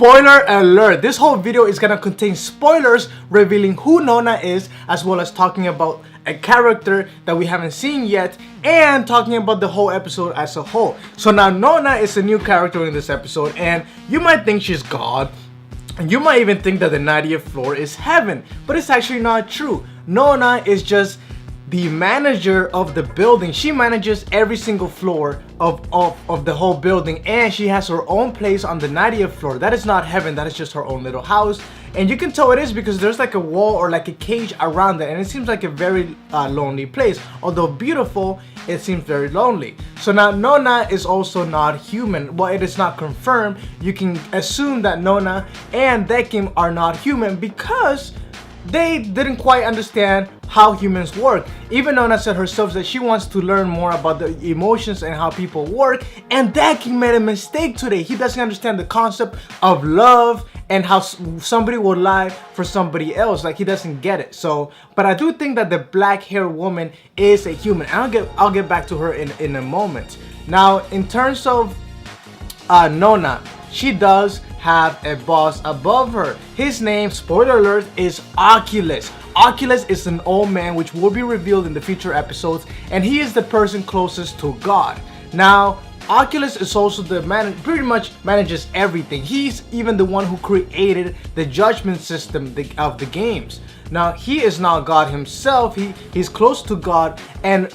Spoiler alert! This whole video is gonna contain spoilers revealing who Nona is, as well as talking about a character that we haven't seen yet, and talking about the whole episode as a whole. So now Nona is a new character in this episode, and you might think she's God, and you might even think that the 90th floor is heaven, but it's actually not true. Nona is just the manager of the building. She manages every single floor of the whole building, and she has her own place on the 90th floor. That is not heaven, that is just her own little house. And you can tell it is because there's like a wall or like a cage around it, and it seems like a very lonely place. Although beautiful, it seems very lonely. So now Nona is also not human. Well, it is not confirmed. You can assume that Nona and Dekim are not human because they didn't quite understand how humans work. Even Nona said herself that she wants to learn more about the emotions and how people work, and Dekim made a mistake today. He doesn't understand the concept of love and how somebody will lie for somebody else. Like, he doesn't get it. So, but I do think that the black hair woman is a human. I'll get back to her in a moment. Now, in terms of Nona, she does have a boss above her. His name, spoiler alert, is Oculus. Oculus is an old man, which will be revealed in the future episodes, and he is the person closest to God. Now, Oculus is also the man, pretty much manages everything. He's even the one who created the judgment system of the games. Now, he is not God himself. He's close to God, and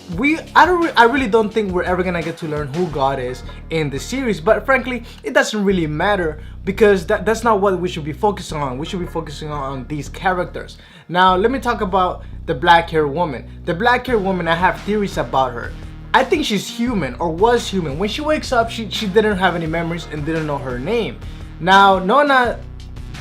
I really don't think we're ever gonna get to learn who God is in the series. But frankly, it doesn't really matter because that's not what we should be focusing on. We should be focusing on these characters. Now, let me talk about the black hair woman. The black hair woman, I have theories about her. I think she's human, or was human. When she wakes up, she didn't have any memories and didn't know her name. Now, Nona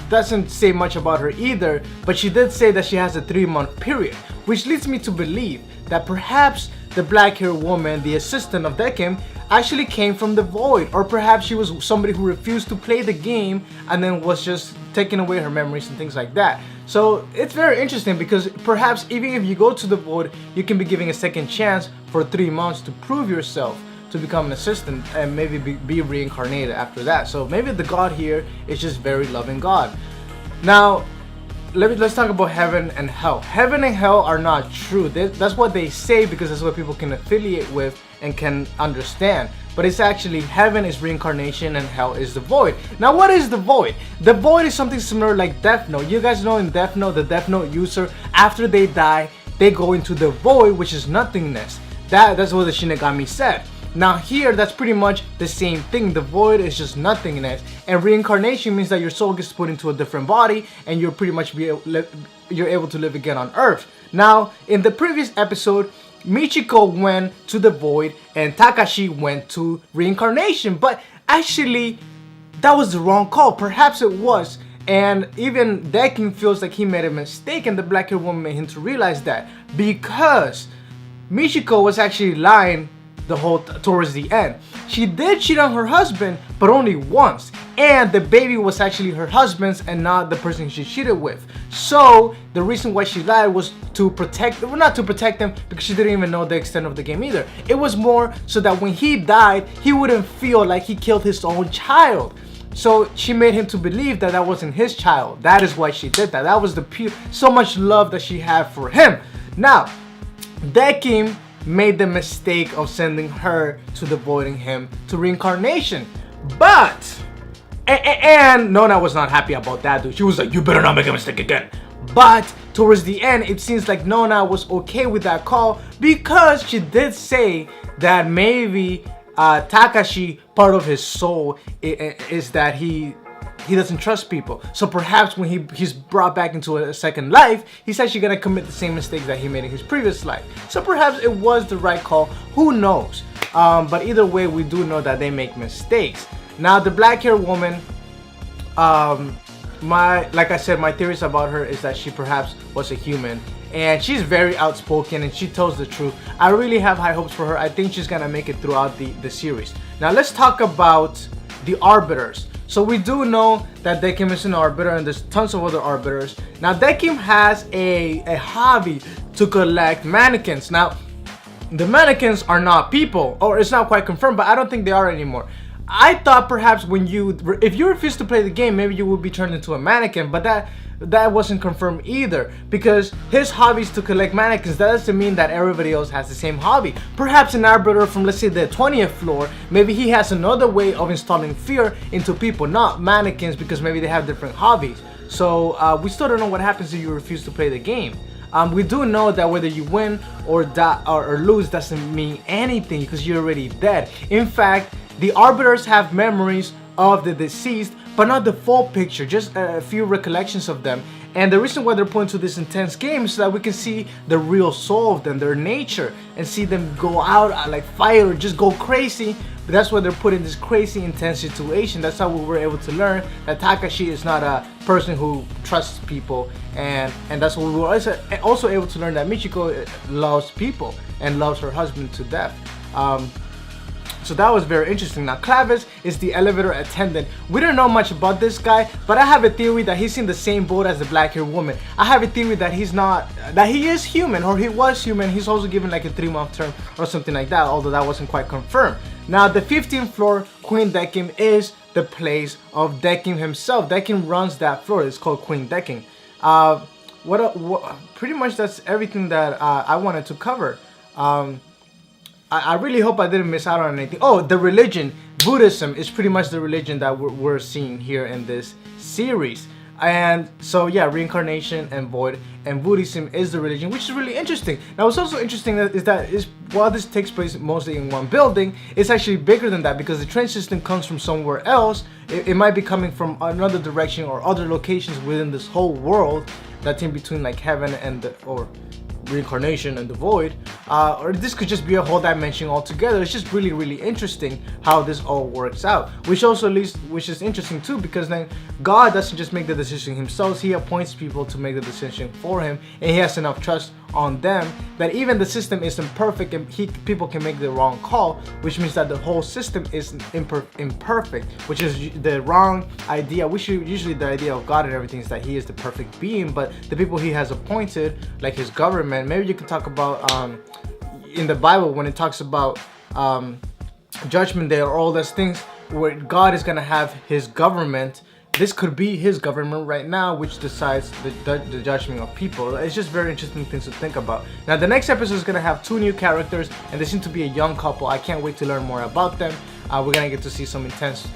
doesn't say much about her either, but she did say that she has a 3-month period, which leads me to believe that perhaps the black hair woman, the assistant of Dekim, actually came from the void, or perhaps she was somebody who refused to play the game and then was just taking away her memories and things like that. So it's very interesting because perhaps even if you go to the void, you can be giving a second chance for 3 months to prove yourself, to become an assistant, and maybe be reincarnated after that. So maybe the God here is just very loving God. Now, let's talk about heaven and hell. Heaven and hell are not true. That's what they say because that's what people can affiliate with and can understand. But it's actually, heaven is reincarnation and hell is the void. Now, what is the void? The void is something similar like Death Note. You guys know in Death Note, the Death Note user, after they die, they go into the void, which is nothingness. That's what the Shinigami said. Now here, that's pretty much the same thing. The void is just nothingness, and reincarnation means that your soul gets put into a different body, and you're pretty much you're able to live again on Earth. Now, in the previous episode, Michiko went to the void, and Takashi went to reincarnation. But actually, that was the wrong call. Perhaps it was. And even Dekim feels like he made a mistake, and the black hair woman made him to realize that, because Michiko was actually lying towards the end. She did cheat on her husband, but only once, and the baby was actually her husband's and not the person she cheated with. So the reason why she lied was to protect, well, not to protect him, because she didn't even know the extent of the game either. It was more so that when he died, he wouldn't feel like he killed his own child. So she made him to believe that that wasn't his child. That is why she did that. That was so much love that she had for him. Now, Dekim made the mistake of sending her to the voiding him to reincarnation. But and Nona was not happy about that, dude. She was like, you better not make a mistake again. But towards the end, it seems like Nona was okay with that call because she did say that maybe Takashi, part of his soul is that he doesn't trust people. So perhaps when he's brought back into a second life, he's actually gonna commit the same mistakes that he made in his previous life. So perhaps it was the right call. Who knows? But either way, we do know that they make mistakes. Now, the black hair woman, like I said, my theories about her is that she perhaps was a human, and she's very outspoken and she tells the truth. I really have high hopes for her. I think she's gonna make it throughout the series. Now, let's talk about the arbiters. So we do know that Dekim is an arbiter, and there's tons of other arbiters. Now, Dekim has a hobby to collect mannequins. Now, the mannequins are not people, or it's not quite confirmed, but I don't think they are anymore. I thought perhaps if you refused to play the game, maybe you would be turned into a mannequin, but that wasn't confirmed either, because his hobby is to collect mannequins. That doesn't mean that everybody else has the same hobby. Perhaps an arbiter from, let's say, the 20th floor, maybe he has another way of installing fear into people, not mannequins, because maybe they have different hobbies. So we still don't know what happens if you refuse to play the game. We do know that whether you win or die or lose doesn't mean anything, because you're already dead. In fact, the arbiters have memories of the deceased, but not the full picture, just a few recollections of them. And the reason why they're put into this intense game is so that we can see the real soul of them, their nature, and see them go out like fire or just go crazy. But that's why they're put in this crazy intense situation. That's how we were able to learn that Takashi is not a person who trusts people, and that's what we were also able to learn, that Michiko loves people and loves her husband to death. So that was very interesting. Now, Clavis is the elevator attendant. We don't know much about this guy, but I have a theory that he's in the same boat as the black-haired woman. I have a theory that he is human, or he was human. He's also given like a 3-month term or something like that, although that wasn't quite confirmed. Now, the 15th floor, Queen Decking, is the place of Decking himself. Decking runs that floor. It's called Queen Decking. Pretty much that's everything that I wanted to cover. I really hope I didn't miss out on anything. Oh, the religion. Buddhism is pretty much the religion that we're seeing here in this series. And so yeah, reincarnation and void, and Buddhism is the religion, which is really interesting. Now, what's also interesting is that while this takes place mostly in one building, it's actually bigger than that, because the train system comes from somewhere else. It might be coming from another direction or other locations within this whole world that's in between, like heaven and or reincarnation and the void, or this could just be a whole dimension altogether. It's just really, really interesting how this all works out, which is interesting too, because then God doesn't just make the decision himself. He appoints people to make the decision for him, and he has enough trust on them that even the system isn't perfect, and people can make the wrong call, which means that the whole system is imperfect, which is the wrong idea. Usually the idea of God and everything is that he is the perfect being, but the people he has appointed, like his government, maybe you could talk about in the Bible when it talks about judgment day or all those things where God is gonna have his government. This could be his government right now, which decides the judgment of people. It's just very interesting things to think about. Now, the next episode is going to have 2 new characters, and they seem to be a young couple. I can't wait to learn more about them. We're going to get to see some intense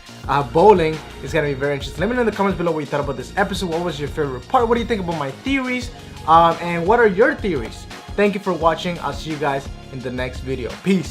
bowling. It's going to be very interesting. Let me know in the comments below what you thought about this episode. What was your favorite part? What do you think about my theories? And what are your theories? Thank you for watching. I'll see you guys in the next video. Peace.